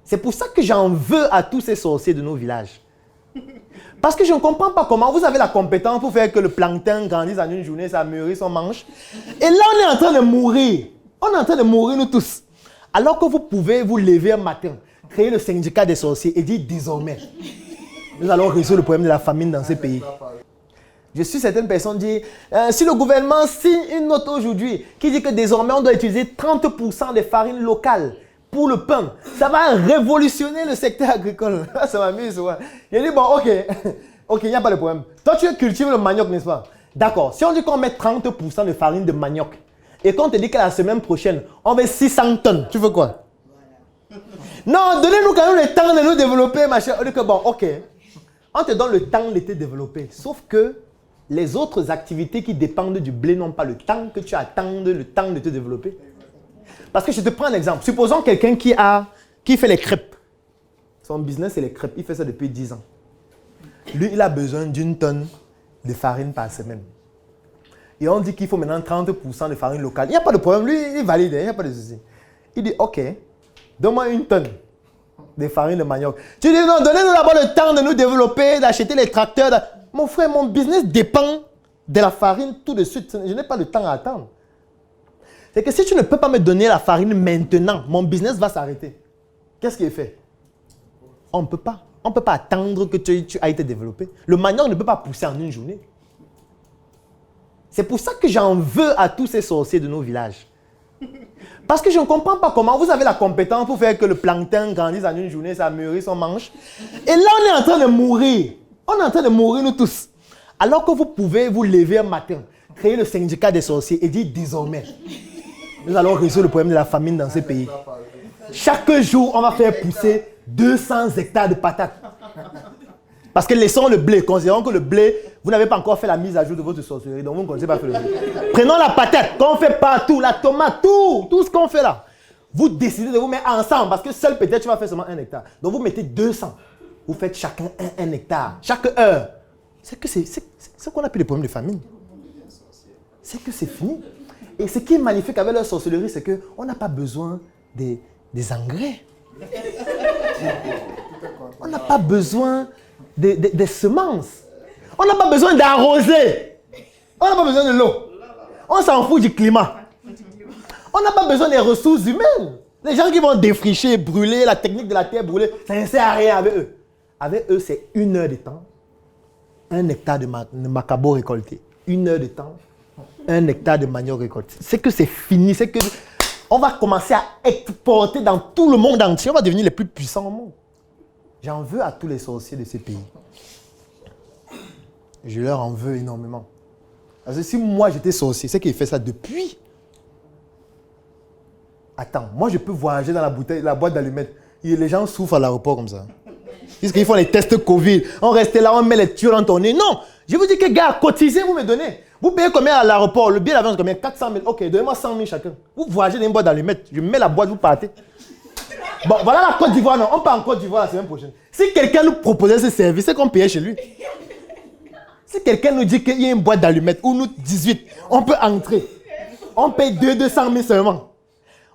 C'est pour ça que j'en veux à tous ces sorciers de nos villages. Parce que je ne comprends pas comment vous avez la compétence pour faire que le plancton grandisse en une journée, ça mûrit, on mange. Et là, on est en train de mourir. On est en train de mourir, nous tous. Alors que vous pouvez vous lever un matin, créer le syndicat des sorciers et dire désormais, nous allons résoudre le problème de la famine dans ces pays. Je suis certaines personnes disent, si le gouvernement signe une note aujourd'hui qui dit que désormais on doit utiliser 30% des farines locales pour le pain, ça va révolutionner le secteur agricole. Ça m'amuse. Ouais. J'ai dit, bon, ok, il n'y a pas de problème. Toi, tu cultives le manioc, n'est-ce pas? D'accord. Si on dit qu'on met 30% de farine de manioc et qu'on te dit que la semaine prochaine, on met 600 tonnes, tu veux quoi? Non, donnez-nous quand même le temps de nous développer, machin. On dit que bon, ok. On te donne le temps de te développer. Sauf que les autres activités qui dépendent du blé n'ont pas le temps que tu attendes, le temps de te développer. Parce que je te prends un exemple. Supposons quelqu'un qui fait les crêpes. Son business, c'est les crêpes. Il fait ça depuis 10 ans. Lui, il a besoin d'une tonne de farine par semaine. Et on dit qu'il faut maintenant 30% de farine locale. Il n'y a pas de problème. Lui, il valide. Il n'y a pas de souci. Il dit, ok, donne-moi une tonne de farine de manioc. Tu dis, non, donnez-nous d'abord le temps de nous développer, d'acheter les tracteurs. Mon frère, mon business dépend de la farine tout de suite. Je n'ai pas de temps à attendre. C'est que si tu ne peux pas me donner la farine maintenant, mon business va s'arrêter. Qu'est-ce qui est fait? On ne peut pas. On ne peut pas attendre que tu ailles te développer. Le manioc ne peut pas pousser en une journée. C'est pour ça que j'en veux à tous ces sorciers de nos villages. Parce que je ne comprends pas comment vous avez la compétence pour faire que le plancton grandisse en une journée, ça mûrit, on mange. Et là, on est en train de mourir. On est en train de mourir, nous tous. Alors que vous pouvez vous lever un matin, créer le syndicat des sorciers et dire désormais, nous allons résoudre le problème de la famine dans ces pays. Chaque jour, on va faire pousser 200 hectares de patates. Parce que laissons le blé, considérons que le blé, vous n'avez pas encore fait la mise à jour de votre sorcellerie, donc vous ne connaissez pas faire le blé. Prenons la patate, qu'on fait partout, la tomate, tout ce qu'on fait là. Vous décidez de vous mettre ensemble, parce que seul peut-être tu vas faire seulement 1 hectare. Donc vous mettez 200. Vous faites chacun 1 hectare, chaque heure. C'est qu'on a plus de problème de famine. C'est que c'est fini. Et ce qui est magnifique avec leur sorcellerie, c'est qu'on n'a pas besoin des engrais. On n'a pas besoin des semences. On n'a pas besoin d'arroser. On n'a pas besoin de l'eau. On s'en fout du climat. On n'a pas besoin des ressources humaines. Les gens qui vont défricher, brûler, la technique de la terre brûlée, ça ne sert à rien avec eux. Avec eux, c'est 1 heure de temps, 1 hectare de macabo récolté. 1 heure de temps, 1 hectare de manioc récolté. C'est que c'est fini. C'est que on va commencer à exporter dans tout le monde entier. On va devenir les plus puissants au monde. J'en veux à tous les sorciers de ces pays. Je leur en veux énormément. Parce que si moi j'étais sorcier, c'est qu'il fait ça depuis. Attends, moi je peux voyager dans la boîte d'allumettes. Les gens souffrent à l'aéroport comme ça. Puisqu'ils font les tests Covid. On reste là, on met les tuyaux dans ton nez. Non, je vous dis que gars, cotisez, vous me donnez. Vous payez combien à l'aéroport? Le billet d'avion c'est combien? 400 000. Ok, donnez-moi 100 000 chacun. Vous voyagez dans une boîte d'allumettes. Je mets la boîte, vous partez. Bon, voilà la Côte d'Ivoire. Non, on part en Côte d'Ivoire la semaine prochaine. Si quelqu'un nous proposait ce service, c'est qu'on payait chez lui. Si quelqu'un nous dit qu'il y a une boîte d'allumettes, ou nous 18, on peut entrer. On paye 200 000 seulement.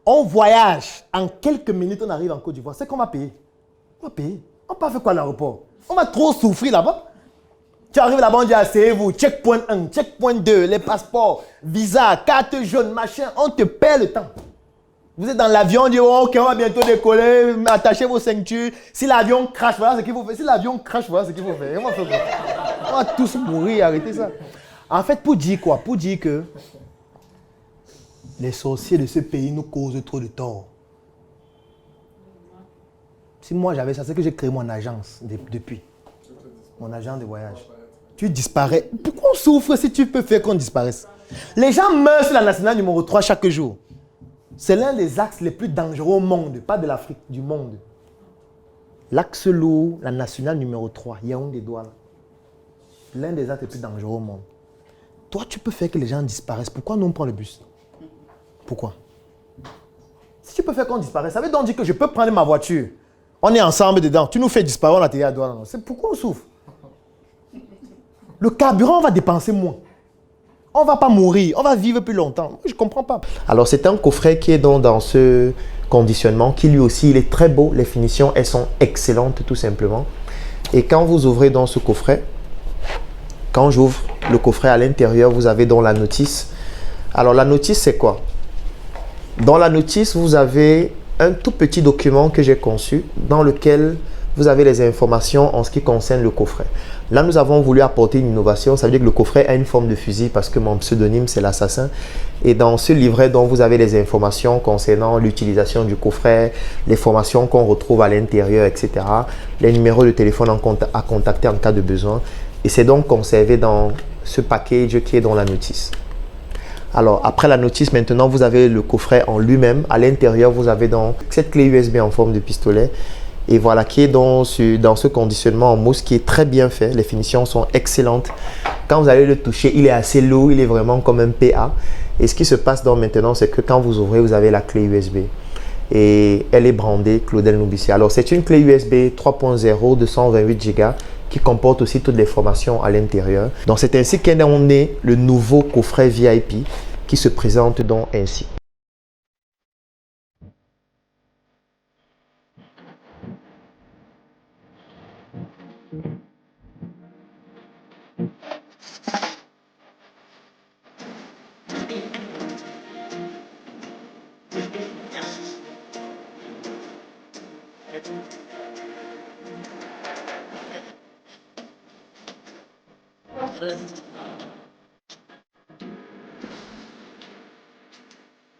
On voyage. En quelques minutes, on arrive en Côte d'Ivoire. C'est qu'on va payer. On va payer. On va faire quoi à l'aéroport? On va trop souffrir là-bas. Tu arrives là-bas, on dit asseyez-vous, checkpoint 1, checkpoint 2, les passeports, visa, carte jaune, machin, on te perd le temps. Vous êtes dans l'avion, on dit oh, ok, on va bientôt décoller, attachez vos ceintures. Si l'avion crash, voilà ce qu'il faut faire. Si l'avion crash, voilà ce qu'il faut faire. On va tous mourir, arrêtez ça. En fait, pour dire quoi? Pour dire que les sorciers de ce pays nous causent trop de tort. Si moi j'avais ça, c'est que j'ai créé mon agence depuis. Mon agent de voyage. Tu disparais. Pourquoi on souffre si tu peux faire qu'on disparaisse? Les gens meurent sur la nationale numéro 3 chaque jour. C'est l'un des axes les plus dangereux au monde, pas de l'Afrique, du monde. L'axe lourd, la nationale numéro 3, Yaoundé-Douala. L'un des axes les plus dangereux au monde. Toi, tu peux faire que les gens disparaissent. Pourquoi nous on prend le bus? Pourquoi? Si tu peux faire qu'on disparaisse, ça veut donc dire que je peux prendre ma voiture. On est ensemble dedans. Tu nous fais disparaître, on a tiré à Douala. C'est pourquoi on souffre. Le carburant, on va dépenser moins. On ne va pas mourir, on va vivre plus longtemps. Je ne comprends pas. Alors, c'est un coffret qui est donc dans ce conditionnement qui lui aussi il est très beau. Les finitions elles sont excellentes tout simplement. Et quand vous ouvrez dans ce coffret, quand j'ouvre le coffret à l'intérieur, vous avez dans la notice. Alors la notice c'est quoi? Dans la notice vous avez un tout petit document que j'ai conçu dans lequel vous avez les informations en ce qui concerne le coffret. Là, nous avons voulu apporter une innovation. Ça veut dire que le coffret a une forme de fusil parce que mon pseudonyme, c'est l'assassin. Et dans ce livret, dont vous avez les informations concernant l'utilisation du coffret, les formations qu'on retrouve à l'intérieur, etc. Les numéros de téléphone à contacter en cas de besoin. Et c'est donc conservé dans ce package qui est dans la notice. Alors, après la notice, maintenant, vous avez le coffret en lui-même. À l'intérieur, vous avez donc cette clé USB en forme de pistolet. Et voilà, qui est dans ce conditionnement en mousse qui est très bien fait. Les finitions sont excellentes. Quand vous allez le toucher, il est assez lourd. Il est vraiment comme un PA. Et ce qui se passe donc maintenant, c'est que quand vous ouvrez, vous avez la clé USB. Et elle est brandée Claudel Noubissi. Alors, c'est une clé USB 3.0 de 128 Go qui comporte aussi toutes les formations à l'intérieur. Donc, c'est ainsi qu'est né le nouveau coffret VIP qui se présente donc ainsi.